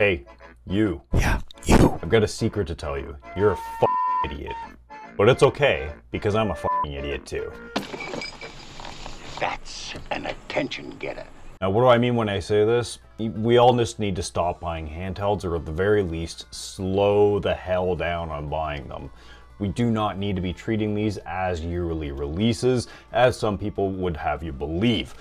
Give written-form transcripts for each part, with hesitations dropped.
Hey, you. Yeah, you. I've got a secret to tell you. You're a f***ing idiot. But it's okay, because I'm a f***ing idiot too. That's an attention getter. Now, what do I mean when I say this? We all just need to stop buying handhelds, or at the very least, slow the hell down on buying them. We do not need to be treating these as yearly releases, as some people would have you believe.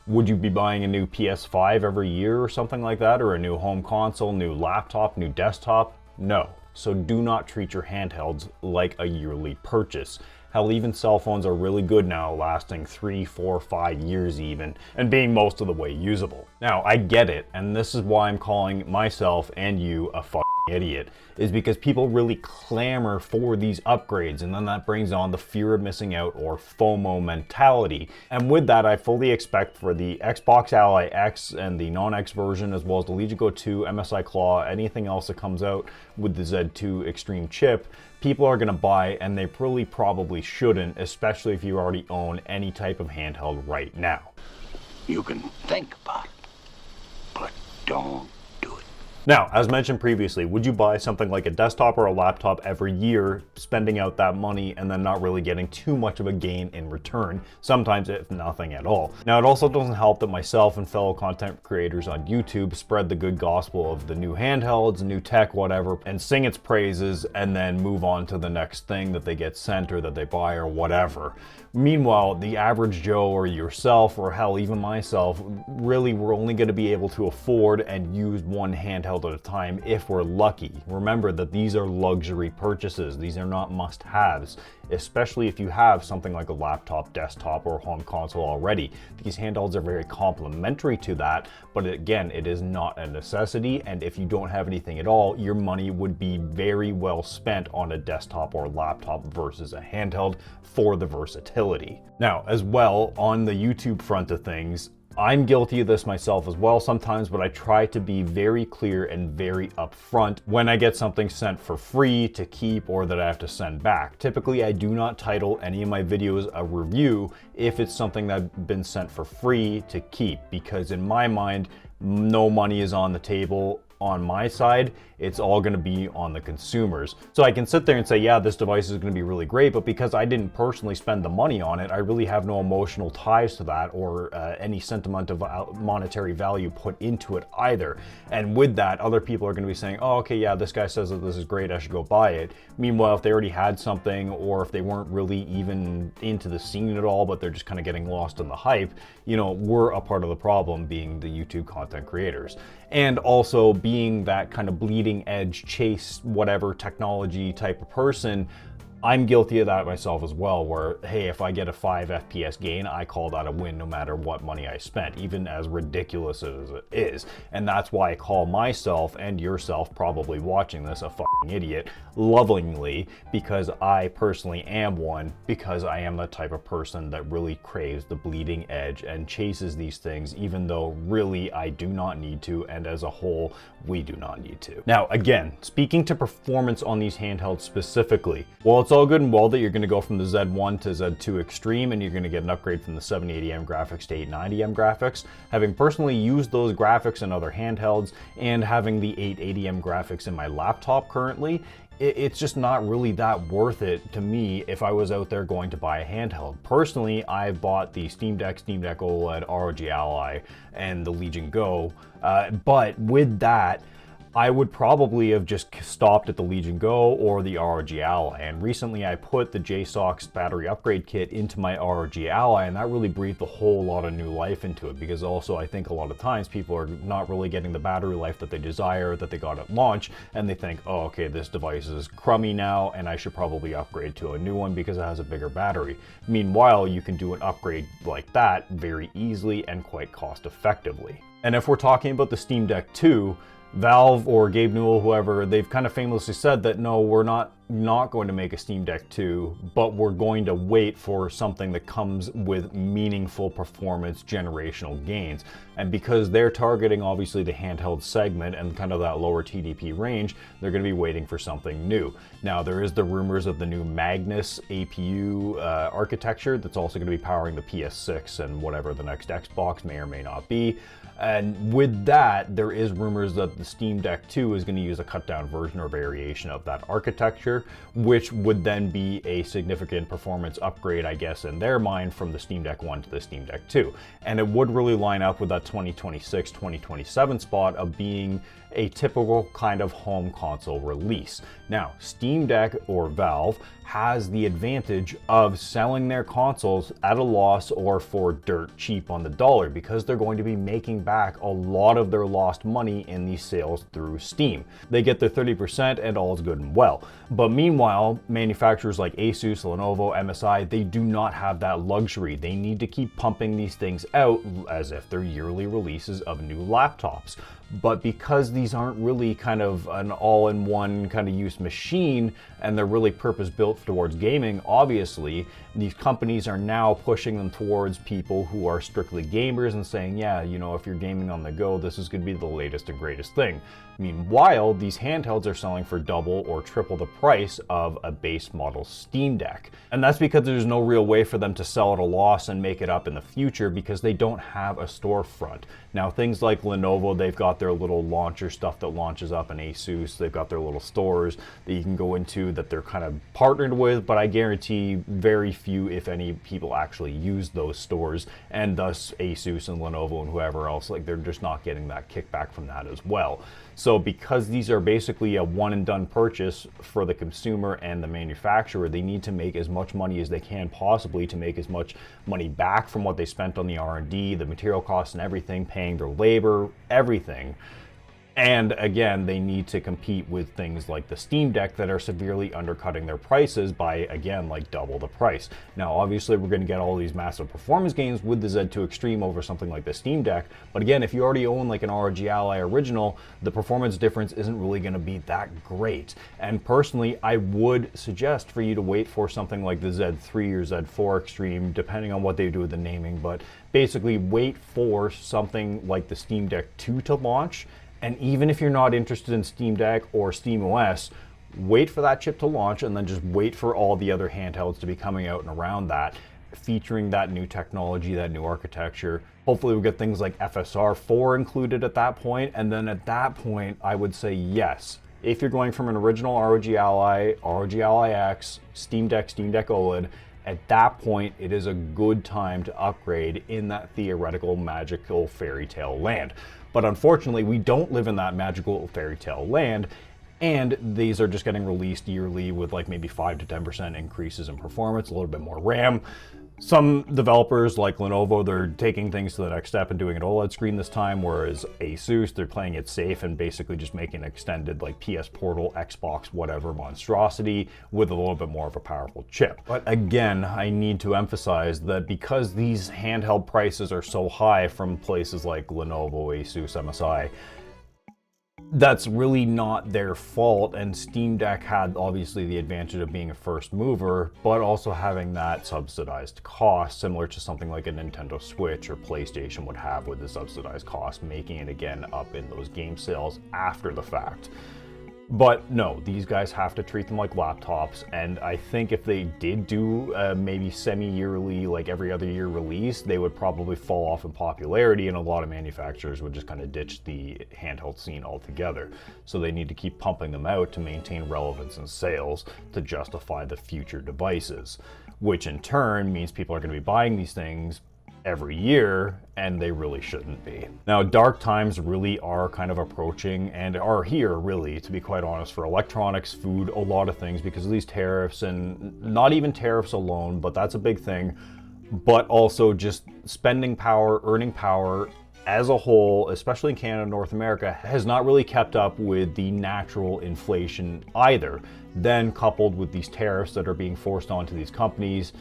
Would you be buying a new PS5 every year or something like that, or a new home console, new laptop, new desktop? No. So do not treat your handhelds like a yearly purchase. Hell, even cell phones are really good now, lasting 3, 4, 5 years even, and being most of the way usable. Now, I get it, and this is why I'm calling myself and you a fucking idiot, is because people really clamor for these upgrades, and then that brings on the fear of missing out, or FOMO mentality. And with that, I fully expect for the Xbox Ally X and the non-X version, as well as the Legion Go 2, MSI Claw, anything else that comes out with the Z2 Extreme chip, people are going to buy, and they really probably shouldn't, especially if you already own any type of handheld right now. You can think about it, but don't do it. Now, as mentioned previously, would you buy something like a desktop or a laptop every year, spending out that money and then not really getting too much of a gain in return, sometimes if nothing at all? Now, it also doesn't help that myself and fellow content creators on YouTube spread the good gospel of the new handhelds, new tech, whatever, and sing its praises and then move on to the next thing that they get sent or that they buy or whatever. Meanwhile, the average Joe or yourself, or hell, even myself, really we're only going to be able to afford and use one handheld at a time if we're lucky. Remember that these are luxury purchases. These are not must-haves, especially if you have something like a laptop, desktop, or home console already. These handhelds are very complementary to that, but again, it is not a necessity, and if you don't have anything at all, your money would be very well spent on a desktop or laptop versus a handheld for the versatility. Now, as well, on the YouTube front of things, I'm guilty of this myself as well sometimes, but I try to be very clear and very upfront when I get something sent for free to keep or that I have to send back. Typically, I do not title any of my videos a review if it's something that's been sent for free to keep, because in my mind, no money is on the table on my side. It's all going to be on the consumers. So I can sit there and say, yeah, this device is going to be really great, but because I didn't personally spend the money on it, I really have no emotional ties to that or any sentiment of monetary value put into it either. And with that, other people are going to be saying, oh, okay, yeah, this guy says that this is great, I should go buy it. Meanwhile, if they already had something, or if they weren't really even into the scene at all, but they're just kind of getting lost in the hype, you know, we're a part of the problem being the YouTube content creators. And also being that kind of bleeding edge, chase whatever technology type of person, I'm guilty of that myself as well, where, hey, if I get a 5 FPS gain, I call that a win no matter what money I spent, even as ridiculous as it is. And that's why I call myself, and yourself probably watching this, a fucking idiot, lovingly, because I personally am one, because I am the type of person that really craves the bleeding edge and chases these things, even though really I do not need to, and as a whole, we do not need to. Now, again, speaking to performance on these handhelds specifically, well, it's all good and well that you're going to go from the Z1 to Z2 Extreme and you're going to get an upgrade from the 780M graphics to 890M graphics. Having personally used those graphics in other handhelds and having the 880M graphics in my laptop currently, it's just not really that worth it to me if I was out there going to buy a handheld. Personally, I've bought the Steam Deck OLED, ROG Ally, and the Legion Go, but with that, I would probably have just stopped at the Legion Go or the ROG Ally. And recently I put the JSOX battery upgrade kit into my ROG Ally, and that really breathed a whole lot of new life into it, because also I think a lot of times people are not really getting the battery life that they desire, that they got at launch, and they think, oh, okay, this device is crummy now and I should probably upgrade to a new one because it has a bigger battery. Meanwhile, you can do an upgrade like that very easily and quite cost effectively. And if we're talking about the Steam Deck 2, Valve or Gabe Newell, whoever, they've kind of famously said that no, we're not not going to make a Steam Deck 2, but we're going to wait for something that comes with meaningful performance generational gains. And because they're targeting obviously the handheld segment and kind of that lower TDP range, they're going to be waiting for something new. Now, there is the rumors of the new Magnus APU architecture that's also going to be powering the PS6 and whatever the next Xbox may or may not be. And with that, there is rumors that the Steam Deck 2 is going to use a cut down version or variation of that architecture, which would then be a significant performance upgrade, I guess, in their mind from the Steam Deck 1 to the Steam Deck 2. And it would really line up with that 2026, 2027 spot of being a typical kind of home console release. Now, Steam Deck or Valve has the advantage of selling their consoles at a loss or for dirt cheap on the dollar, because they're going to be making back a lot of their lost money in these sales through Steam. They get their 30% and all is good and well. But meanwhile, manufacturers like Asus, Lenovo, MSI, they do not have that luxury. They need to keep pumping these things out as if they're yearly releases of new laptops. But because these aren't really kind of an all-in-one kind of use machine, and they're really purpose-built towards gaming, obviously, these companies are now pushing them towards people who are strictly gamers and saying, yeah, you know, if you're gaming on the go, this is going to be the latest and greatest thing. Meanwhile, these handhelds are selling for double or triple the price of a base model Steam Deck. And that's because there's no real way for them to sell at a loss and make it up in the future, because they don't have a storefront. Now, things like Lenovo, they've got their little launcher stuff that launches up, in Asus, they've got their little stores that you can go into that they're kind of partnered with, but I guarantee very few, if any, people actually use those stores, and thus Asus and Lenovo and whoever else, like, they're just not getting that kickback from that as well. So because these are basically a one and done purchase for the consumer and the manufacturer, they need to make as much money as they can possibly to make as much money back from what they spent on the R&D, the material costs and everything, paying their labor, everything. And again, they need to compete with things like the Steam Deck that are severely undercutting their prices by, again, like double the price. Now, obviously, we're going to get all these massive performance gains with the Z2 Extreme over something like the Steam Deck. But again, if you already own like an ROG Ally Original, the performance difference isn't really going to be that great. And personally, I would suggest for you to wait for something like the Z3 or Z4 Extreme, depending on what they do with the naming. But basically, wait for something like the Steam Deck 2 to launch. And even if you're not interested in Steam Deck or SteamOS, wait for that chip to launch and then just wait for all the other handhelds to be coming out and around that, featuring that new technology, that new architecture. Hopefully we'll get things like FSR 4 included at that point. And then at that point, I would say yes. If you're going from an original ROG Ally, ROG Ally X, Steam Deck OLED, at that point, it is a good time to upgrade in that theoretical, magical fairy tale land. But unfortunately, we don't live in that magical fairy tale land, and these are just getting released yearly with like maybe 5 to 10% increases in performance, a little bit more RAM. Some developers like Lenovo, they're taking things to the next step and doing an OLED screen this time, whereas Asus, they're playing it safe and basically just making an extended like PS Portal, Xbox, whatever monstrosity with a little bit more of a powerful chip. But again, I need to emphasize that because these handheld prices are so high from places like Lenovo, Asus, MSI, that's really not their fault, and Steam Deck had obviously the advantage of being a first mover, but also having that subsidized cost, similar to something like a Nintendo Switch or PlayStation would have with the subsidized cost, making it again up in those game sales after the fact. But no, these guys have to treat them like laptops, and I think if they did do maybe semi-yearly, like every other year release, they would probably fall off in popularity, and a lot of manufacturers would just kind of ditch the handheld scene altogether. So they need to keep pumping them out to maintain relevance in sales to justify the future devices, which in turn means people are going to be buying these things every year, and they really shouldn't be. Now, dark times really are kind of approaching and are here, really, to be quite honest, for electronics, food, a lot of things because of these tariffs, and not even tariffs alone, but that's a big thing, but also just spending power, earning power as a whole, especially in Canada and North America, has not really kept up with the natural inflation either. Then coupled with these tariffs that are being forced onto these companies,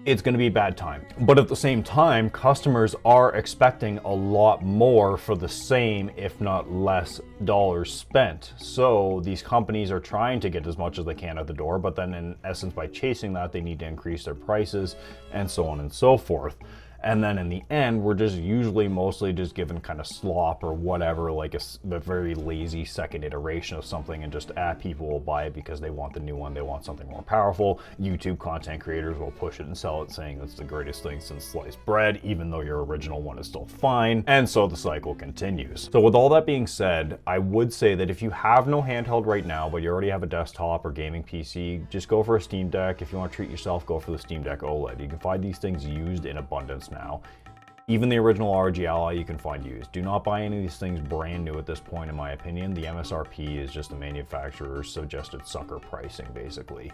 it's going to be a bad time. But at the same time, customers are expecting a lot more for the same, if not less, dollars spent. So these companies are trying to get as much as they can at the door, but then in essence, by chasing that, they need to increase their prices and so on and so forth. And then in the end, we're just usually mostly just given kind of slop or whatever, like a very lazy second iteration of something, and just people will buy it because they want the new one, they want something more powerful. YouTube content creators will push it and sell it, saying it's the greatest thing since sliced bread, even though your original one is still fine. And so the cycle continues. So with all that being said, I would say that if you have no handheld right now, but you already have a desktop or gaming PC, just go for a Steam Deck. If you want to treat yourself, go for the Steam Deck OLED. You can find these things used in abundance now. Even the original ROG Ally you can find used. Do not buy any of these things brand new at this point, in my opinion. The MSRP is just the manufacturer's suggested sucker pricing, basically.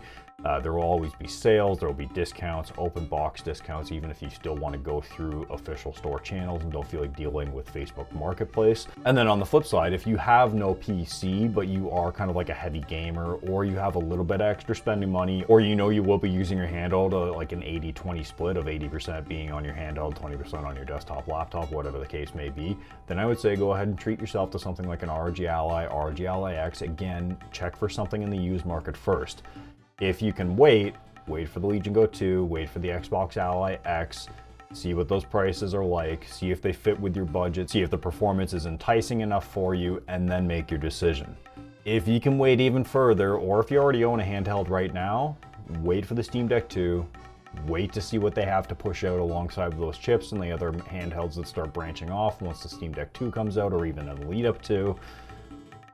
There will always be sales, there will be discounts, open box discounts, even if you still want to go through official store channels and don't feel like dealing with Facebook Marketplace. And then on the flip side, if you have no PC, but you are kind of like a heavy gamer, or you have a little bit of extra spending money, or you know you will be using your handheld, like an 80-20 split of 80% being on your handheld, 20% on your desktop, laptop, whatever the case may be, then I would say go ahead and treat yourself to something like an ROG Ally, ROG Ally X. Again, check for something in the used market first. If you can wait for the Legion Go 2, wait for the Xbox Ally X, see what those prices are like, see if they fit with your budget, see if the performance is enticing enough for you, and then make your decision. If you can wait even further, or if you already own a handheld right now, wait for the Steam Deck 2, wait to see what they have to push out alongside those chips and the other handhelds that start branching off once the Steam Deck 2 comes out, or even in the lead up to,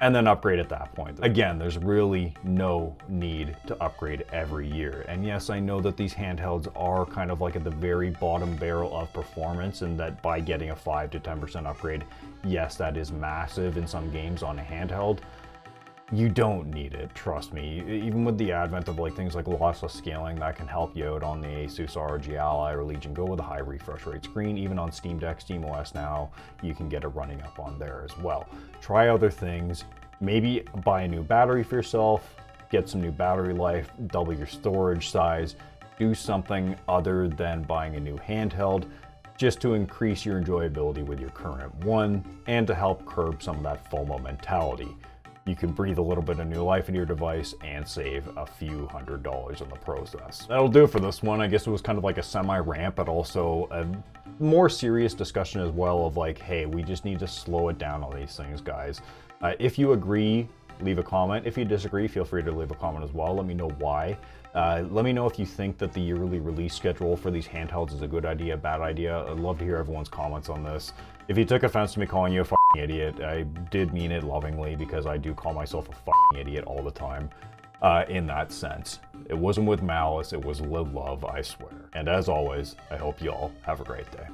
and then upgrade at that point. Again, there's really no need to upgrade every year. And yes, I know that these handhelds are kind of like at the very bottom barrel of performance, and that by getting a 5 to 10% upgrade, yes, that is massive in some games on a handheld. You don't need it, trust me. Even with the advent of like things like lossless scaling, that can help you out on the Asus ROG Ally or Legion Go with a high refresh rate screen. Even on Steam Deck, SteamOS now, you can get it running up on there as well. Try other things, maybe buy a new battery for yourself, get some new battery life, double your storage size, do something other than buying a new handheld, just to increase your enjoyability with your current one and to help curb some of that FOMO mentality. You can breathe a little bit of new life into your device and save a few $100s in the process. That'll do it for this one. I guess it was kind of like a semi-rant, but also a more serious discussion as well of like, hey, we just need to slow it down on these things, guys. If you agree, leave a comment. If you disagree, feel free to leave a comment as well. Let me know why. Let me know if you think that the yearly release schedule for these handhelds is a good idea, bad idea. I'd love to hear everyone's comments on this. If you took offense to me calling you a fucking idiot, I did mean it lovingly, because I do call myself a fucking idiot all the time in that sense. It wasn't with malice, it was with love, I swear. And as always, I hope you all have a great day.